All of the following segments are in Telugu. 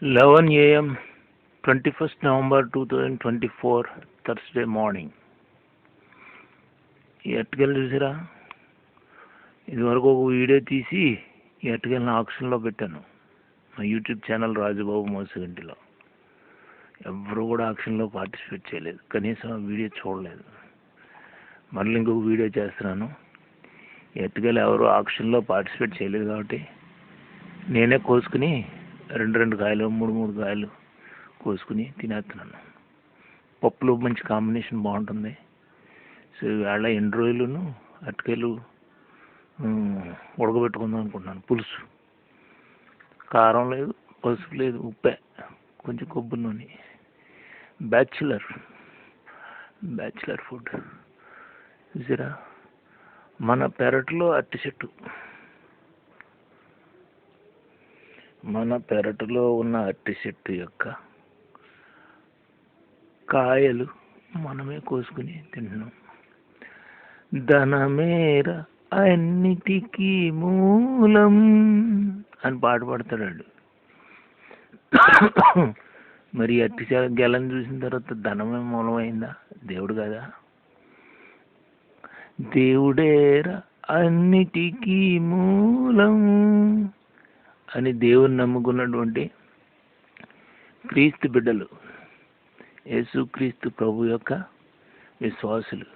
11 a.m. 21st November 2024 Thursday morning. ఈ అట్టుకెళ్ళి చూసారా, ఇదివరకు ఒక వీడియో తీసి ఈ అట్టుకెళ్ళిన ఆక్షన్లో పెట్టాను మా యూట్యూబ్ ఛానల్ రాజుబాబు మోసగంటిలో. ఎవరు కూడా ఆక్షన్లో పార్టిసిపేట్ చేయలేదు, కనీసం ఆ వీడియో చూడలేదు. మళ్ళీ ఇంకొక వీడియో చేస్తున్నాను. ఈ అట్టుకెళ్ళి ఎవరు ఆక్షన్లో పార్టిసిపేట్ చేయలేదు కాబట్టి నేనే కోసుకుని రెండు కాయలు మూడు కాయలు కోసుకుని తినేస్తున్నాను. పప్పులో మంచి కాంబినేషన్ బాగుంటుంది. సో ఇవాళ ఎన్ని రోజులను అరటికాయలు ఉడకబెట్టుకుందాం అనుకుంటున్నాను. పులుసు, కారం లేదు, పసుపు లేదు, ఉప్పే, కొంచెం కొబ్బరి నూనె. Bachelor food. చూసారా, మన పెరట్లో అరటి చెట్టు, మన పెరటిలో ఉన్న అరటి చెట్టు యొక్క కాయలు మనమే కోసుకుని తింటున్నాం. ధనమేర అన్నిటికీ మూలం అని పాట పాడతాడు. మరి అట్టి గెలని చూసిన తర్వాత ధనమే మూలమైందా? దేవుడు కదా. దేవుడేరా అన్నిటికీ మూలం అని దేవుని నమ్ముకున్నటువంటి క్రీస్తు బిడ్డలు, యేసుక్రీస్తు ప్రభు యొక్క విశ్వాసులు,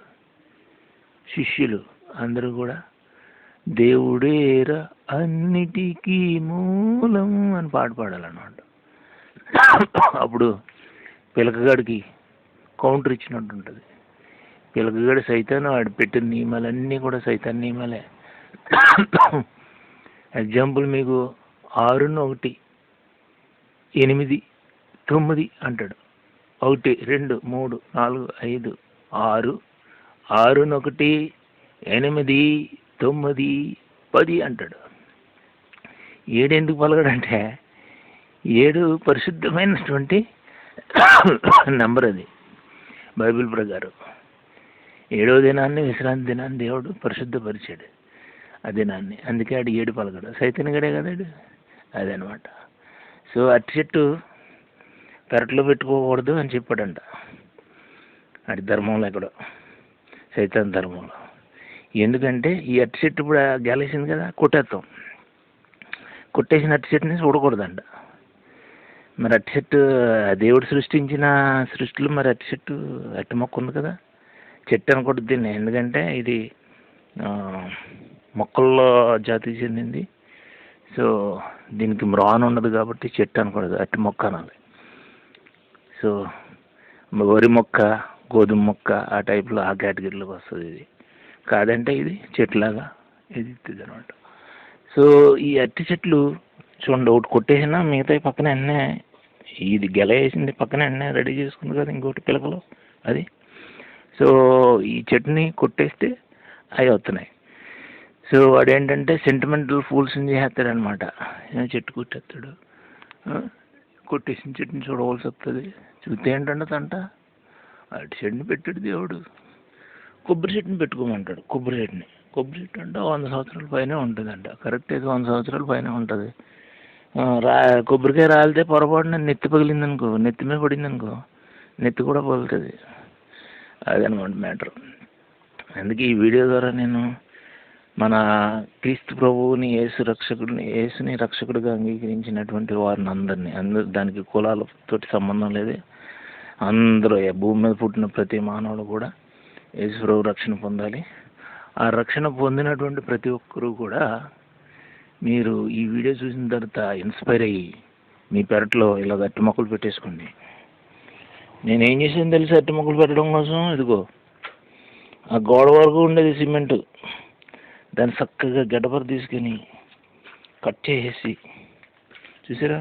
శిష్యులు అందరూ కూడా దేవుడేరా అన్నిటికీ మూలం అని పాట పాడాలన్నమాట. అప్పుడు పిలకగాడికి కౌంటర్ ఇచ్చినట్టు ఉంటుంది. పిలకగాడి సైతాను ఆడు పెట్టిన నియమాలన్నీ కూడా సైతాన్ నియమాలే. ఎగ్జాంపుల్ మీకు 6, 1, 8, 9 అంటాడు. 1, 2, 3, 4, 5, 6, 6, 1, 8, 9, 10 అంటాడు. 7 ఎందుకు పలకడంటే 7 పరిశుద్ధమైనటువంటి నెంబర్. అది బైబిల్ ప్రకారం 7వ దినాన్ని విశ్రాంతి దినాన్ని దేవుడు పరిశుద్ధపరిచాడు. ఆ దినాన్ని, అందుకే ఆడు 7 పలకడు. సైతాన్ గడే కదాడు. అదనమాట. సో అరటి చెట్టు పెరట్లో పెట్టుకోకూడదు అని చెప్పాడంట. అది ధర్మంలో ఎక్కడో, సైతాన్ ధర్మంలో. ఎందుకంటే ఈ అరటి చెట్టు ఇప్పుడు గెలేసింది కదా, కొట్టేస్తాం. కొట్టేసిన అరటి చెట్టుని చూడకూడదంట. మరి అరటి చెట్టు దేవుడు సృష్టించిన సృష్టిలో మరి అరటి చెట్టు, అరటి మొక్క ఉంది కదా, చెట్టు అనకూడదు దీన్ని. ఎందుకంటే ఇది మొక్కల్లో జాతికి చెందింది. సో దీనికి మ్రాన్ ఉండదు కాబట్టి చెట్టు అనకూడదు, అరటి మొక్క అనాలి. సో వరి మొక్క, గోధుమ మొక్క ఆ టైప్లో ఆ కేటగిరీలోకి వస్తుంది. ఇది కాదంటే ఇది చెట్లాగా ఎదుగుతుంది అనమాట. సో ఈ అరటి చెట్లు చూడండి, ఒకటి కొట్టేసినా మిగతా పక్కన ఎన్నే, ఇది గెల వేసింది పక్కన ఎన్నే రెడీ చేసుకుంది కదా ఇంకోటి పిలకలు అది. సో ఈ చెట్టుని కొట్టేస్తే అవి వస్తున్నాయి. సో వాడు ఏంటంటే సెంటిమెంటల్ ఫూల్స్ని చేస్తాడు అనమాట. చెట్టు కొట్టేస్తాడు, కొట్టేసిన చెట్టుని చూడవలసి వస్తుంది. చూస్తే ఏంటంటే తంట అరటి చెట్టుని పెట్టాడు దేవుడు. కొబ్బరి చెట్టుని పెట్టుకోమంటాడు. కొబ్బరి చెట్టు అంటే 100 సంవత్సరాల పైనే ఉంటుందంట. కరెక్ట్ అయితే 100 సంవత్సరాల పైన ఉంటుంది. కొబ్బరికాయ రాలితే పొరపాటున నెత్తి పగిలిందనుకో, నెత్తి మీద పడిందనుకో, నెత్తి కూడా పగులుతుంది. అదనమాట మ్యాటర్. అందుకే ఈ వీడియో ద్వారా నేను మన క్రీస్తు ప్రభువుని, యేసుని రక్షకుడిగా అంగీకరించినటువంటి వారిని అందరూ, దానికి కులాలతోటి సంబంధం లేదు. అందరూ భూమి మీద పుట్టిన ప్రతి మానవుడు కూడా యేసు ప్రభు రక్షణ పొందాలి. ఆ రక్షణ పొందినటువంటి ప్రతి ఒక్కరూ కూడా మీరు ఈ వీడియో చూసిన తర్వాత ఇన్స్పైర్ అయ్యి మీ పెరట్లో ఇలా అరటి మొక్కలు పెట్టేసుకోండి. నేనేం చేసాను తెలుసు అరటి మొక్కలు పెట్టడం కోసం? ఇదిగో ఆ గోడ వరకు ఉండేది సిమెంటు, దాన్ని చక్కగా గడ్డపర తీసుకొని కట్ చేసేసి, చూసారా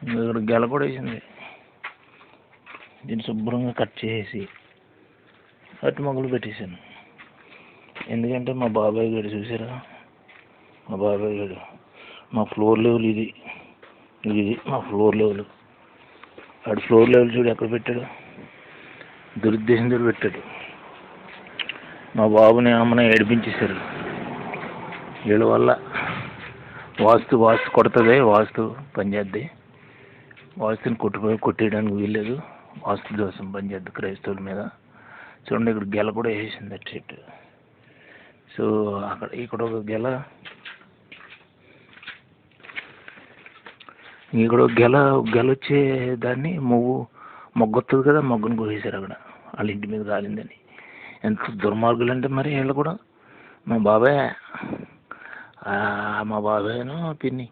ఇక్కడ గెల కూడా వేసింది, దీన్ని శుభ్రంగా కట్ చేసేసి అరటి మొక్కలు పెట్టేశాను. ఎందుకంటే మా బాబాయ్ గారు, చూసారా మా బాబాయ్ గారు, మా ఫ్లోర్ లెవెల్ ఇది మా ఫ్లోర్ లెవెల్. వాడు ఫ్లోర్ లెవెల్ చూడు ఎక్కడ పెట్టాడు, దురుద్దేశంతో పెట్టాడు. మా బాబుని అమ్మని ఏడిపించేశారు. వీళ్ళ వల్ల వాస్తు కొడుతుంది, వాస్తు పనిచేద్ది. వాస్తుని కొట్టేయడానికి వీల్లేదు. వాస్తు దోషం పనిచేద్ది క్రైస్తవుల మీద. చూడండి ఇక్కడ గెల కూడా వేసేసింది అటు చెట్టు. సో ఇక్కడ ఒక గెల, ఇక్కడ ఒక గెల వచ్చే దాన్ని మొగ్గొస్తుంది కదా, మొగ్గను కోసేశారు అక్కడ వాళ్ళ ఇంటి మీద కాలిందని. ఎంత దుర్మార్గులు అంటే మరి వీళ్ళు కూడా. మా బాబాయ్ను పిన్ని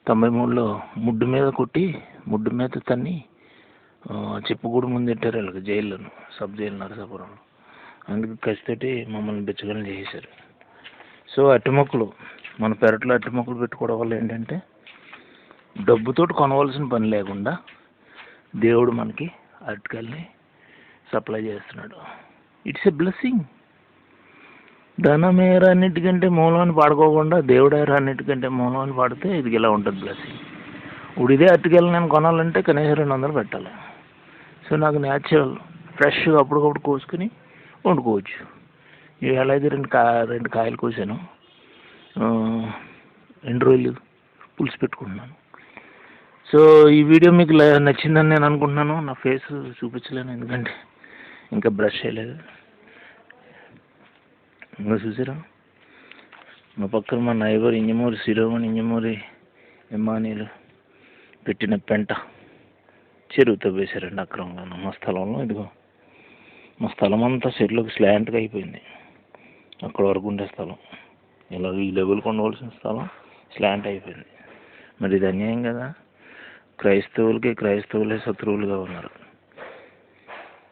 93లో ముడ్డు మీద కొట్టి, ముడ్డు మీద తన్ని చెప్పుకూడు ముందు పెట్టారు వీళ్ళకి జైల్లోను, సబ్ జైలు నరసాపురంలో. అందుకు కసితోటి మమ్మల్ని బెచ్చగలను చేసేశారు. సో అట్టి మొక్కలు, మన పెరట్లో అట్టి మొక్కలు పెట్టుకోవడం వల్ల ఏంటంటే డబ్బుతోటి కొనవలసిన పని లేకుండా దేవుడు మనకి అరటికాయల్ని సప్లై చేస్తున్నాడు. It's a blessing. ధనమేర అన్నిటికంటే మూలమని పాడుకోకుండా దేవుడారు అన్నిటికంటే మూలమని పాడితే ఇది ఇలా ఉంటుంది బ్లెస్సింగ్. ఇప్పుడు ఇదే అరటికాయలు నేను కొనాలంటే కనీసం 200 పెట్టాలి. సో నాకు న్యాచురల్ ఫ్రెష్గా అప్పటికప్పుడు కోసుకుని వండుకోవచ్చు. ఈవేళ అయితే 2 కాయలు కోసాను, 2 రోజులు పులుసు పెట్టుకుంటున్నాను. సో ఈ వీడియో మీకు నచ్చిందని నేను అనుకుంటున్నాను. నా ఫేస్ చూపించలేను ఎందుకంటే ఇంకా బ్రష్ చేయలేదు. ఇంకా చూసారా మా పక్కన మా నైబర్ ఇంజమూరి శిరోమణి ఇంజమూరి ఎమ్మానీలు పెట్టిన పెంట చెరువుతో వేశారండి అక్రమంగా మా స్థలంలో. ఇదిగో మా స్థలం అంతా చెరువులోకి స్లాంట్గా అయిపోయింది. అక్కడ వరకు ఉండే స్థలం, ఇలా ఈ లెవెల్కి ఉండవలసిన స్థలం స్లాంట్ అయిపోయింది. మరి ఇది అన్యాయం కదా. క్రైస్తవులే శత్రువులుగా ఉన్నారు.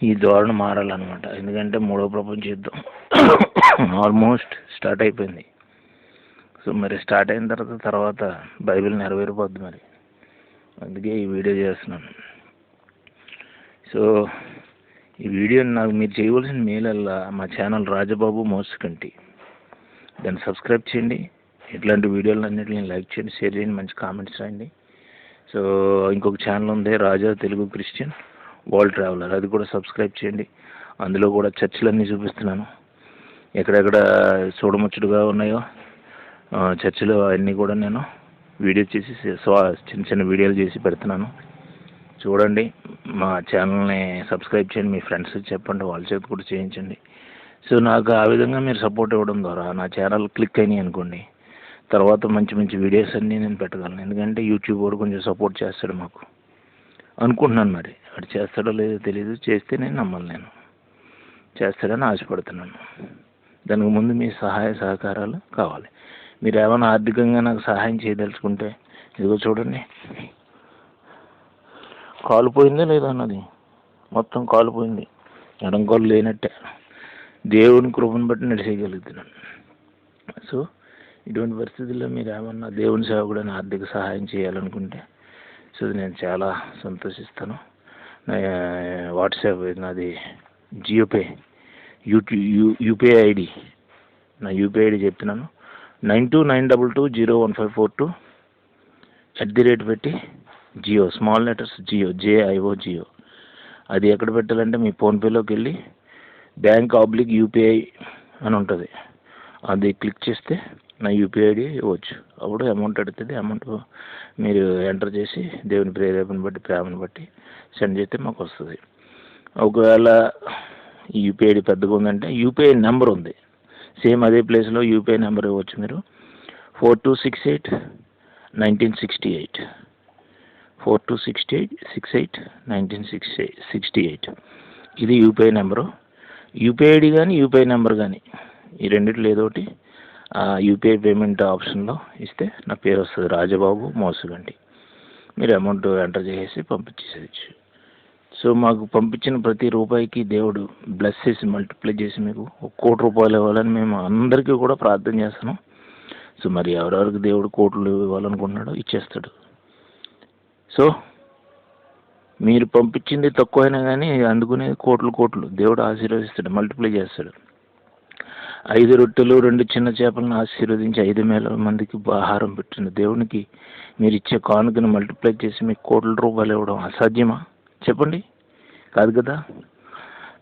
ఈ ధోరణి మారాలన్నమాట. ఎందుకంటే 3వ ప్రపంచ యుద్ధం ఆల్మోస్ట్ స్టార్ట్ అయిపోయింది. సో మరి స్టార్ట్ అయిన తర్వాత బైబిల్ నెరవేరిపోద్ది మరి. అందుకే ఈ వీడియో చేస్తున్నాను. సో ఈ వీడియో నాకు మీరు చేయవలసిన మేలల్లా మా ఛానల్ రాజబాబు మోసుకంటి, దాన్ని సబ్స్క్రైబ్ చేయండి. ఇట్లాంటి వీడియోలు అన్నింటిని లైక్ చేయండి, షేర్ చేయండి, మంచి కామెంట్స్ రాయండి. సో ఇంకొక ఛానల్ ఉంది రాజా తెలుగు క్రిస్టియన్ వరల్డ్ ట్రావెలర్, అది కూడా సబ్స్క్రైబ్ చేయండి. అందులో కూడా చర్చిలన్నీ చూపిస్తున్నాను, ఎక్కడెక్కడ చూడముచ్చటగా ఉన్నాయో చర్చిలో అన్నీ కూడా నేను వీడియో చేసి చిన్న చిన్న వీడియోలు చేసి పెడుతున్నాను. చూడండి, మా ఛానల్ని సబ్స్క్రైబ్ చేయండి, మీ ఫ్రెండ్స్ చెప్పండి, వాళ్ళ చేతి కూడా చేయించండి. సో నాకు ఆ విధంగా మీరు సపోర్ట్ ఇవ్వడం ద్వారా నా ఛానల్ క్లిక్ అయినాయి అనుకోండి, తర్వాత మంచి మంచి వీడియోస్ అన్నీ నేను పెట్టగలను. ఎందుకంటే యూట్యూబ్ కూడా కొంచెం సపోర్ట్ చేస్తాడు మాకు అనుకుంటున్నాను. మరి వాడు చేస్తాడో లేదో తెలియదు, చేస్తే నేను నమ్మాలి, నేను చేస్తాడని ఆశపడుతున్నాను. దానికి ముందు మీ సహాయ సహకారాలు కావాలి. మీరు ఏమైనా ఆర్థికంగా నాకు సహాయం చేయదలుచుకుంటే ఇదిగో చూడండి, కాలిపోయిందే లేదా అన్నది, మొత్తం కాలిపోయింది, ఎడం కాలు లేనట్టే. దేవుని కృపను బట్టి నడిచేయగలుగుతున్నాను. సో ఇటువంటి పరిస్థితుల్లో మీరు ఏమన్నా దేవుని సేవకుడని ఆర్థిక సహాయం చేయాలనుకుంటే సో నేను చాలా సంతోషిస్తాను. వాట్సాప్ నాది జియోపే యూపీఐ ఐడి, నా యూపీఐ ఐడి చెప్తున్నాను, 9292201542 @ పెట్టి Jio, small letters Jio, JIO. అది ఎక్కడ పెట్టాలంటే మీ ఫోన్పేలోకి వెళ్ళి bank/UPI అని ఉంటుంది, అది క్లిక్ చేస్తే నా యూపీఐ ఐడి ఇవ్వచ్చు. అప్పుడు అమౌంట్ అడుగుతుంది, అమౌంట్ మీరు ఎంటర్ చేసి దేవుని ప్రేరేపణ బట్టి ప్రేమను బట్టి సెండ్ చేస్తే మాకు వస్తుంది. ఒకవేళ ఈ యూపీఐ ఐడి పెద్దగా ఉందంటే యూపీఐ నెంబర్ ఉంది, సేమ్ అదే ప్లేస్లో యూపీఐ నెంబర్ ఇవ్వచ్చు మీరు, 4268 1968. ఇది యూపీఐ నెంబరు. యూపీఐ ఐడి కానీ యూపీఐ నెంబర్ కానీ ఈ రెండిట్లో ఏదో ఒకటి యూపీఐ పేమెంట్ ఆప్షన్లో ఇస్తే నా పేరు వస్తుంది, రాజబాబు మోసుగంటి. మీరు అమౌంట్ ఎంటర్ చేసి పంపించేసేయచ్చు. సో మాకు పంపించిన ప్రతి రూపాయికి దేవుడు బ్లెస్ చేసి మల్టిప్లై చేసి మీకు 1 కోటి రూపాయలు ఇవ్వాలని మేము అందరికీ కూడా ప్రార్థన చేస్తున్నాం. సో మరి ఎవరెవరికి దేవుడు కోట్లు ఇవ్వాలనుకుంటున్నాడో ఇచ్చేస్తాడు. సో మీరు పంపించింది తక్కువైనా కానీ అందుకునే కోట్లు దేవుడు ఆశీర్వదిస్తాడు, మల్టిప్లై చేస్తాడు. 5 రొట్టెలు 2 చిన్న చేపలను ఆశీర్వదించి 5,000 మందికి ఆహారం పెట్టిన దేవునికి మీరు ఇచ్చే కానుకను మల్టిప్లై చేసి మీకు కోట్ల రూపాయలు ఇవ్వడం అసాధ్యమా చెప్పండి? కాదు కదా.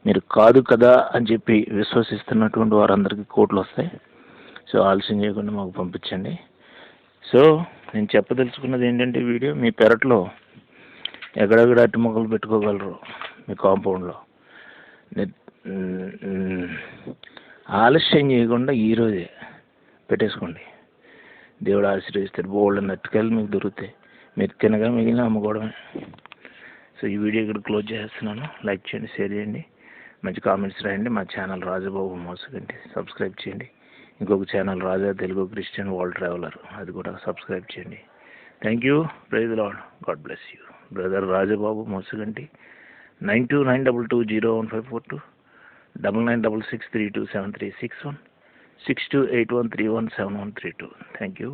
మీరు కాదు కదా అని చెప్పి విశ్వసిస్తున్నటువంటి వారందరికీ కోట్లు వస్తాయి. సో ఆలస్యం చేయకుండా మాకు పంపించండి. సో నేను చెప్పదలుచుకున్నది ఏంటంటే వీడియో మీ పెరట్లో ఎక్కడెక్కడ అట్టి మొక్కలు పెట్టుకోగలరు మీ కాంపౌండ్లో ఆలస్యం చేయకుండా ఈరోజే పెట్టేసుకోండి. దేవుడు ఆశీర్వదిస్తాడు. బోల్డ్ అరటికాయలు మీకు దొరుకుతాయి. మీరు తినగా మిగిలిన అమ్ముకోవడమే. సో ఈ వీడియో ఇక్కడ క్లోజ్ చేస్తున్నాను. లైక్ చేయండి, షేర్ చేయండి, మంచి కామెంట్స్ రాయండి. మా ఛానల్ రాజబాబు మోసగంటి సబ్స్క్రైబ్ చేయండి. ఇంకొక channel Raja Telugu Christian world traveller, అది కూడా సబ్స్క్రైబ్ చేయండి. Thank you. Praise the Lord. God bless you. Brother Rajababu Mosaganti. 9292201542 9966327361 6281317132. Thank you.